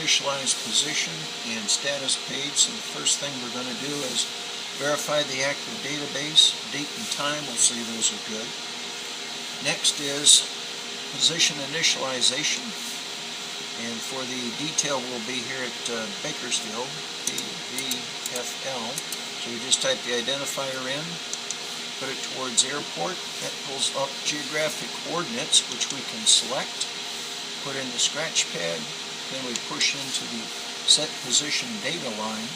initialize position and status page. So the first thing we're going to do is verify the active database. Date and time, we'll say those are good. Next is position initialization. And for the detail, we'll be here at Bakersfield, BVFL. So we just type the identifier in, put it towards airport. That pulls up geographic coordinates, which we can select, put in the scratch pad, then we push into the set position data line.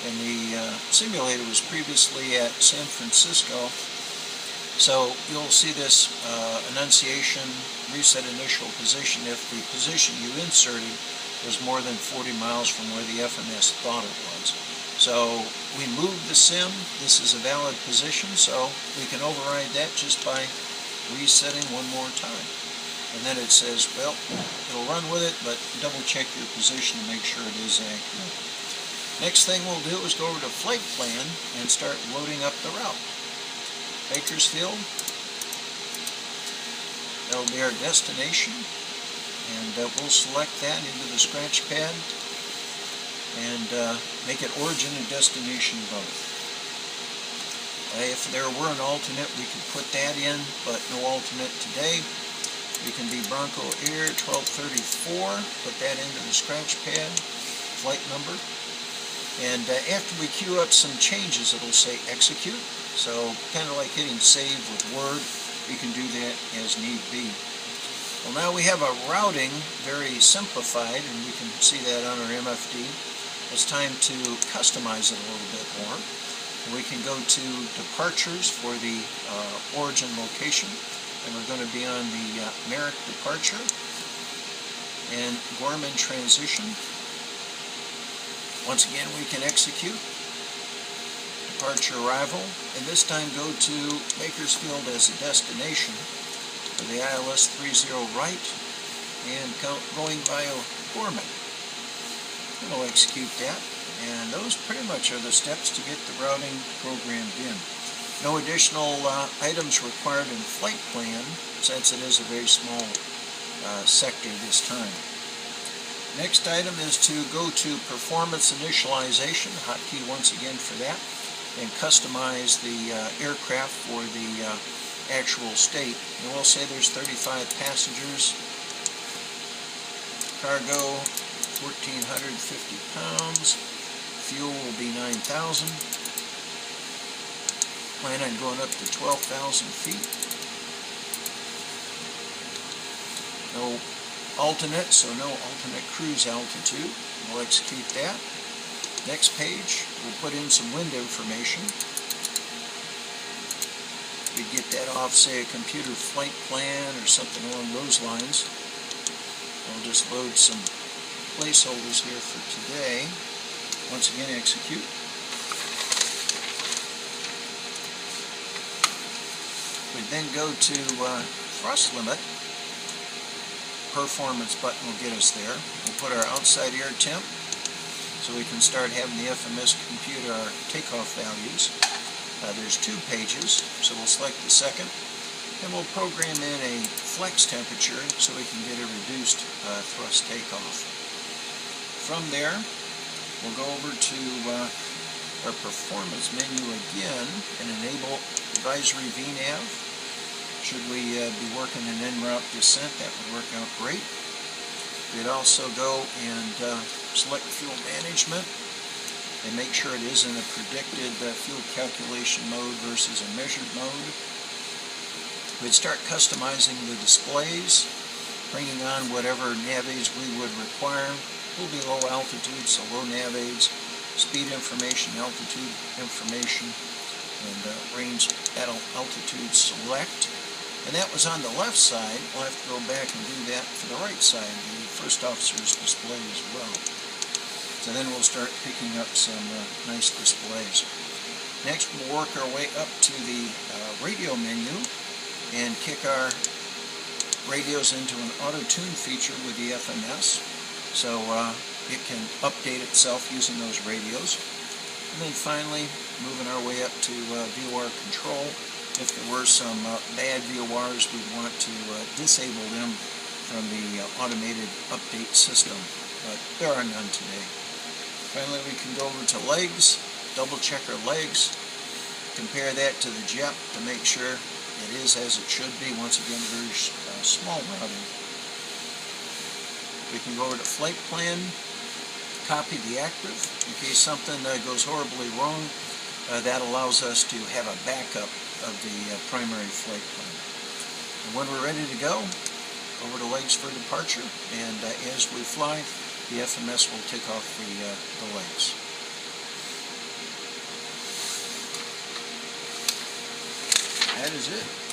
And the simulator was previously at San Francisco, so you'll see this enunciation, reset initial position if the position you inserted was more than 40 miles from where the FMS thought it was. So we moved the sim. This is a valid position, so we can override that just by resetting one more time. And then it says, well, it'll run with it, but double check your position to make sure it is accurate. Next thing we'll do is go over to flight plan and start loading up the route. Bakersfield, that'll be our destination, and we'll select that into the scratch pad and make it origin and destination both. If there were an alternate, we could put that in, but no alternate today. We can be Bronco Air 1234, put that into the scratch pad, flight number. And after we queue up some changes, it'll say execute. So kind of like hitting save with Word, you can do that as need be. Well, now we have our routing very simplified, and we can see that on our MFD. It's time to customize it a little bit more. And we can go to departures for the origin location, and we're going to be on the Merrick departure and Gorman transition. Once again, we can execute departure arrival, and this time go to Bakersfield as a destination for the ILS 30 right and going via Gorman. And we'll execute that, and those pretty much are the steps to get the routing programmed in. No additional items required in flight plan, since it is a very small sector this time. Next item is to go to performance initialization, hotkey once again for that, and customize the aircraft for the actual state. And we'll say there's 35 passengers, cargo 1,450 pounds, fuel will be 9,000, plan on going up to 12,000 feet. No alternate, so no alternate cruise altitude. We'll execute that. Next page, we'll put in some wind information. We get that off, say, a computer flight plan or something along those lines. We'll just load some placeholders here for today. Once again, execute. We then go to thrust limit. Performance button will get us there. We'll put our outside air temp so we can start having the FMS compute our takeoff values. There's 2 pages, so we'll select the second, and we'll program in a flex temperature so we can get a reduced thrust takeoff. From there, we'll go over to our performance menu again and enable advisory VNAV. Should we be working an en route descent, that would work out great. We'd also go and select fuel management and make sure it is in a predicted fuel calculation mode versus a measured mode. We'd start customizing the displays, bringing on whatever nav aids we would require. We'll be low altitude, so low nav aids, speed information, altitude information, and range altitude select. And that was on the left side. We'll have to go back and do that for the right side, the first officer's display as well. So then we'll start picking up some nice displays. Next, we'll work our way up to the radio menu and kick our radios into an auto-tune feature with the FMS. So it can update itself using those radios. And then finally, moving our way up to VOR control. If there were some bad VORs, we'd want to disable them from the automated update system. but there are none today. Finally, we can go over to legs, double check our legs, compare that to the JEP to make sure it is as it should be. Once again, very small routing. We can go over to flight plan, copy the active in case something goes horribly wrong. That allows us to have a backup of the primary flight plan. And when we're ready to go, over to legs for departure, and as we fly, the FMS will take off the legs. That is it.